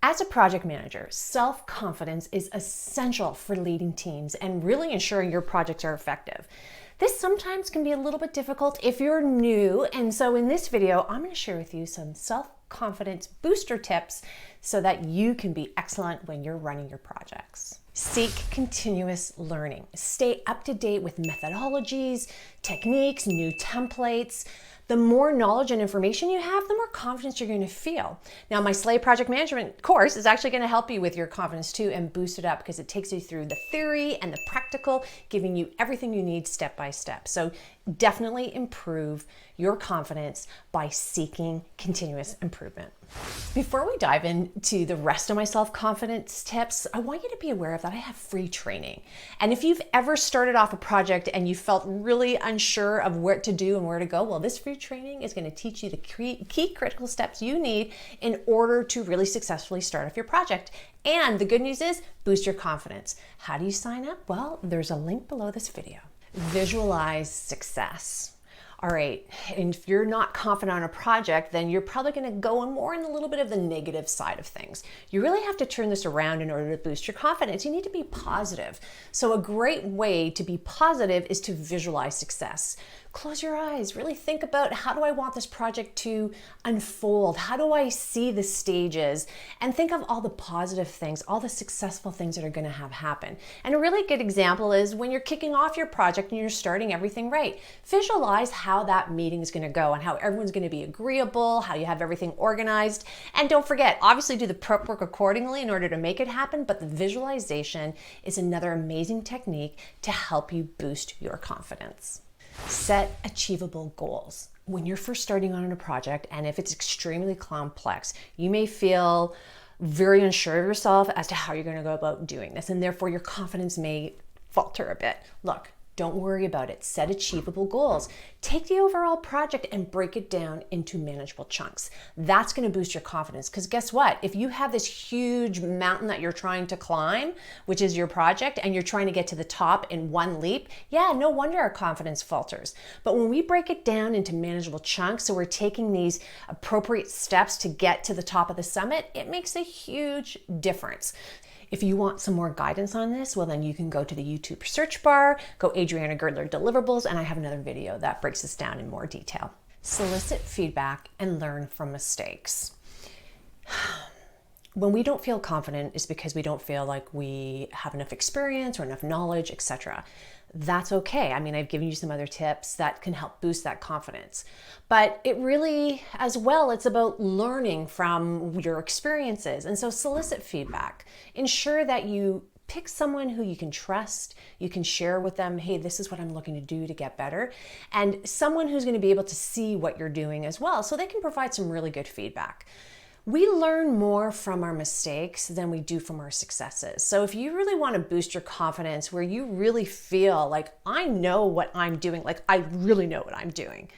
As a project manager, self-confidence is essential for leading teams and really ensuring your projects are effective. This sometimes can be a little bit difficult if you're new, and so in this video, I'm going to share with you some self-confidence booster tips so that you can be excellent when you're running your projects. Seek continuous learning. Stay up to date with methodologies, techniques, new templates. The more knowledge and information you have, the more confidence you're going to feel. Now, my Slay Project Management course is actually going to help you with your confidence too and boost it up because it takes you through the theory and the practical, giving you everything you need step by step. So definitely improve your confidence by seeking continuous improvement. Before we dive into the rest of my self-confidence tips, I want you to be aware of that I have free training. And if you've ever started off a project and you felt really unsure of where to do and where to go, well, this free training is going to teach you the key critical steps you need in order to really successfully start off your project. And the good news is, boost your confidence. How do you sign up? Well, there's a link below this video. Visualize success. All right, and if you're not confident on a project, then you're probably going to go more in a little bit of the negative side of things. You really have to turn this around in order to boost your confidence. You need to be positive. So a great way to be positive is to visualize success. Close your eyes, really think about, how do I want this project to unfold? How do I see the stages? And think of all the positive things, all the successful things that are going to have happen. And a really good example is when you're kicking off your project and you're starting everything right. Visualize how that meeting is going to go and how everyone's going to be agreeable, how you have everything organized. And don't forget, obviously do the prep work accordingly in order to make it happen, but the visualization is another amazing technique to help you boost your confidence. Set achievable goals. When you're first starting on a project, and if it's extremely complex, you may feel very unsure of yourself as to how you're going to go about doing this, and therefore your confidence may falter a bit. Look, don't worry about it. Set achievable goals. Take the overall project and break it down into manageable chunks. That's going to boost your confidence, because guess what? If you have this huge mountain that you're trying to climb, which is your project, and you're trying to get to the top in one leap, yeah, no wonder our confidence falters. But when we break it down into manageable chunks, so we're taking these appropriate steps to get to the top of the summit, it makes a huge difference. If you want some more guidance on this, well, then you can go to the YouTube search bar, go Adriana Girdler deliverables, and I have another video that breaks this down in more detail. Solicit feedback and learn from mistakes. When we don't feel confident, it's because we don't feel like we have enough experience or enough knowledge, etc. That's okay. I mean, I've given you some other tips that can help boost that confidence. But it really, as well, it's about learning from your experiences. And so solicit feedback. Ensure that you pick someone who you can trust. You can share with them, hey, this is what I'm looking to do to get better. And someone who's going to be able to see what you're doing as well, so they can provide some really good feedback. We learn more from our mistakes than we do from our successes. So if you really want to boost your confidence, where you really feel like, I know what I'm doing, like I really know what I'm doing,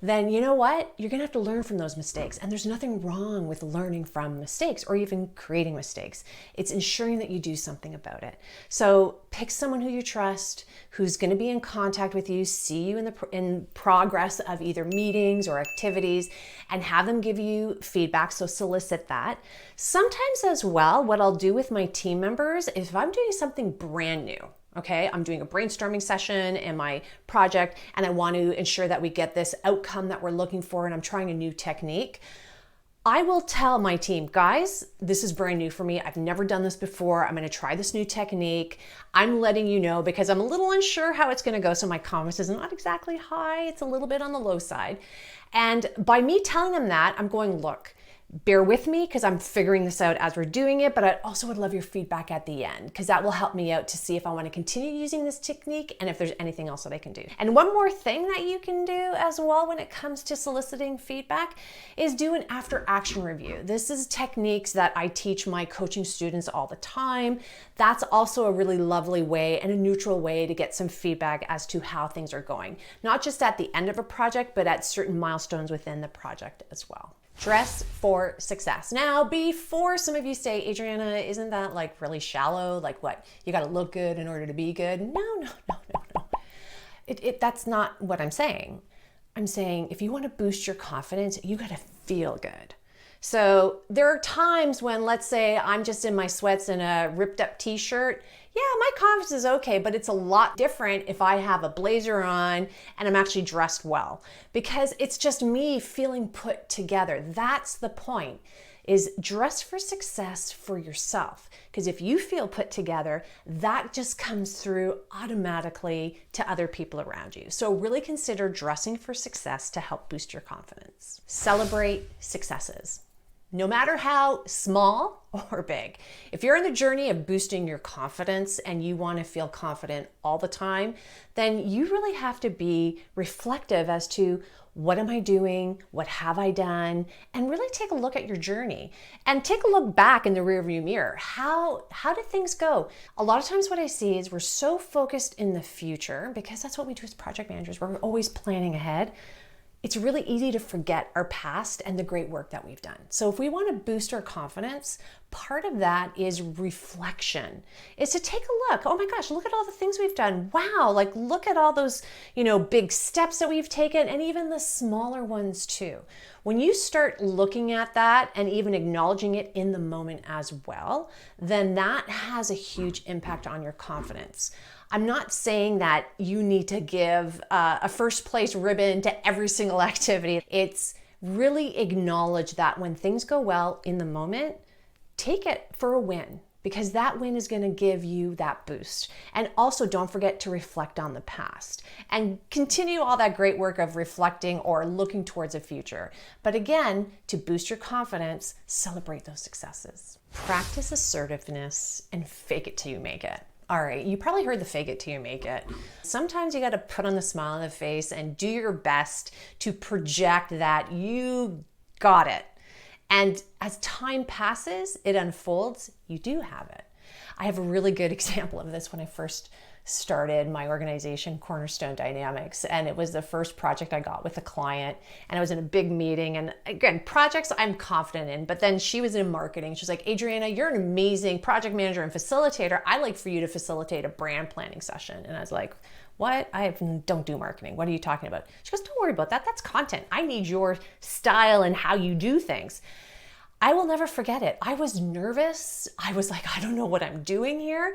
then you know what? You're gonna have to learn from those mistakes. And there's nothing wrong with learning from mistakes or even creating mistakes. It's ensuring that you do something about it. So pick someone who you trust, who's gonna be in contact with you, see you in progress of either meetings or activities, and have them give you feedback, so solicit that. Sometimes as well, what I'll do with my team members, if I'm doing something brand new, okay, I'm doing a brainstorming session in my project and I want to ensure that we get this outcome that we're looking for, and I'm trying a new technique, I will tell my team, guys, this is brand new for me. I've never done this before. I'm going to try this new technique. I'm letting you know because I'm a little unsure how it's going to go. So my confidence is not exactly high. It's a little bit on the low side. And by me telling them that, I'm going, look, bear with me because I'm figuring this out as we're doing it, but I also would love your feedback at the end because that will help me out to see if I want to continue using this technique and if there's anything else that I can do. And one more thing that you can do as well when it comes to soliciting feedback is do an after action review. This is techniques that I teach my coaching students all the time. That's also a really lovely way and a neutral way to get some feedback as to how things are going, not just at the end of a project, but at certain milestones within the project as well. Dress for success. Now, before some of you say, Adriana, isn't that like really shallow? Like what? You got to look good in order to be good? No. That's not what I'm saying. I'm saying if you want to boost your confidence, you got to feel good. So there are times when, let's say I'm just in my sweats and a ripped up t-shirt. Yeah, my confidence is okay, but it's a lot different if I have a blazer on and I'm actually dressed well, because it's just me feeling put together. That's the point, is dress for success for yourself. Because if you feel put together, that just comes through automatically to other people around you. So really consider dressing for success to help boost your confidence. Celebrate successes, no matter how small or big. If you're in the journey of boosting your confidence and you want to feel confident all the time, then you really have to be reflective as to what am I doing? What have I done? And really take a look at your journey and take a look back in the rearview mirror. How did things go? A lot of times what I see is we're so focused in the future, because that's what we do as project managers. We're always planning ahead. It's really easy to forget our past and the great work that we've done. So if we want to boost our confidence, part of that is reflection, is to take a look. Oh my gosh, look at all the things we've done. Wow, like look at all those, big steps that we've taken, and even the smaller ones too. When you start looking at that and even acknowledging it in the moment as well, then that has a huge impact on your confidence. I'm not saying that you need to give a first place ribbon to every single activity. It's really acknowledge that when things go well in the moment, take it for a win, because that win is going to give you that boost. And also don't forget to reflect on the past and continue all that great work of reflecting or looking towards the future. But again, to boost your confidence, celebrate those successes. Practice assertiveness and fake it till you make it. All right, you probably heard the fake it till you make it. Sometimes you got to put on the smile on the face and do your best to project that you got it. And as time passes, it unfolds, you do have it. I have a really good example of this when I first started my organization, Cornerstone Dynamics, and it was the first project I got with a client, and I was in a big meeting. And again, projects I'm confident in, but then she was in marketing. She's like, Adriana, you're an amazing project manager and facilitator. I'd like for you to facilitate a brand planning session. And I was like, what? Don't do marketing. What are you talking about? She goes, don't worry about that. That's content. I need your style and how you do things. I will never forget it. I was nervous. I was like, I don't know what I'm doing here.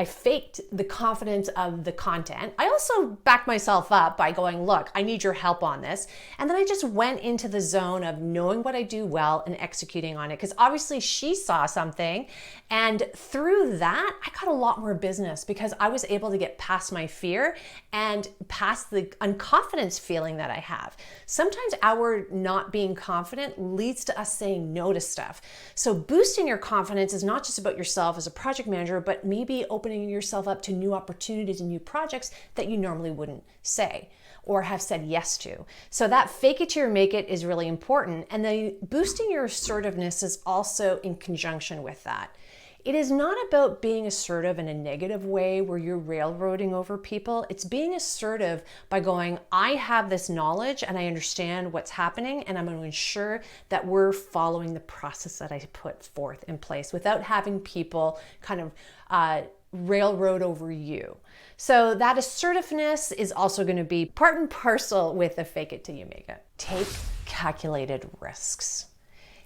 I faked the confidence of the content. I also backed myself up by going, look, I need your help on this. And then I just went into the zone of knowing what I do well and executing on it. Because obviously she saw something. And through that, I got a lot more business because I was able to get past my fear and past the unconfidence feeling that I have. Sometimes our not being confident leads to us saying no to stuff. So boosting your confidence is not just about yourself as a project manager, but maybe opening yourself up to new opportunities and new projects that you normally wouldn't say or have said yes to. So that fake it till you make it is really important. And then boosting your assertiveness is also in conjunction with that. It is not about being assertive in a negative way where you're railroading over people. It's being assertive by going, I have this knowledge and I understand what's happening, and I'm going to ensure that we're following the process that I put forth in place without having people kind of railroad over you. So that assertiveness is also going to be part and parcel with the fake it till you make it. Take calculated risks.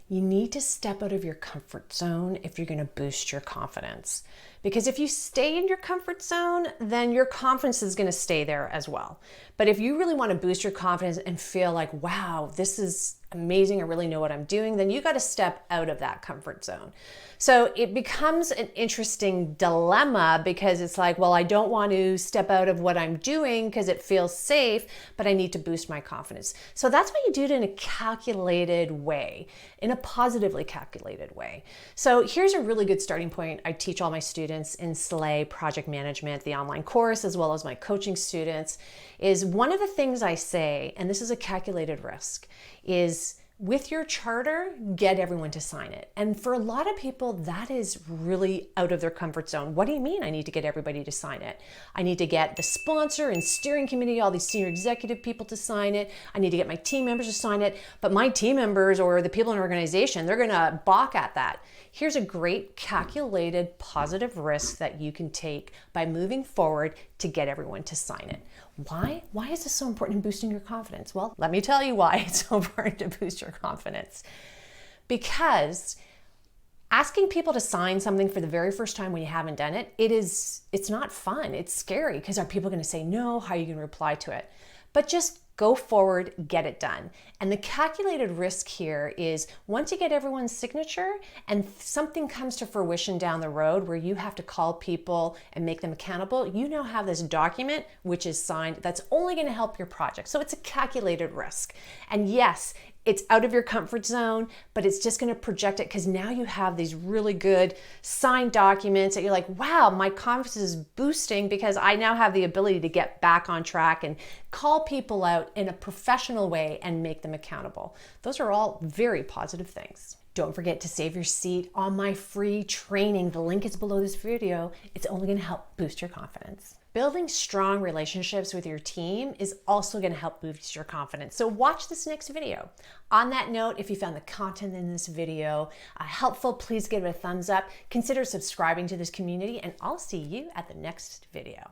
You need to step out of your comfort zone if you're going to boost your confidence. Because if you stay in your comfort zone, then your confidence is going to stay there as well. But if you really want to boost your confidence and feel like, wow, this is amazing, I really know what I'm doing, then you got to step out of that comfort zone. So it becomes an interesting dilemma because it's like, well, I don't want to step out of what I'm doing because it feels safe, but I need to boost my confidence. So that's why you do it in a calculated way, in a positively calculated way. So here's a really good starting point. I teach all my students in Slay Project Management, the online course, as well as my coaching students, is one of the things I say, and this is a calculated risk, is with your charter, get everyone to sign it. And for a lot of people, that is really out of their comfort zone. What do you mean I need to get everybody to sign it? I need to get the sponsor and steering committee, all these senior executive people to sign it. I need to get my team members to sign it. But my team members or the people in an organization, they're gonna balk at that. Here's a great calculated positive risk that you can take by moving forward, to get everyone to sign it. Why? Why is this so important in boosting your confidence? Well, let me tell you why it's so important to boost your confidence. Because asking people to sign something for the very first time when you haven't done it, it's not fun. It's scary because are people going to say no? How are you going to reply to it? But just go forward, get it done. And the calculated risk here is once you get everyone's signature and something comes to fruition down the road where you have to call people and make them accountable, you now have this document which is signed that's only going to help your project. So it's a calculated risk. And yes, it's out of your comfort zone, but it's just going to project it because now you have these really good signed documents that you're like, wow, my confidence is boosting because I now have the ability to get back on track and call people out in a professional way and make them accountable. Those are all very positive things. Don't forget to save your seat on my free training. The link is below this video. It's only going to help boost your confidence. Building strong relationships with your team is also going to help boost your confidence. So watch this next video. On that note, if you found the content in this video helpful, please give it a thumbs up. Consider subscribing to this community, and I'll see you at the next video.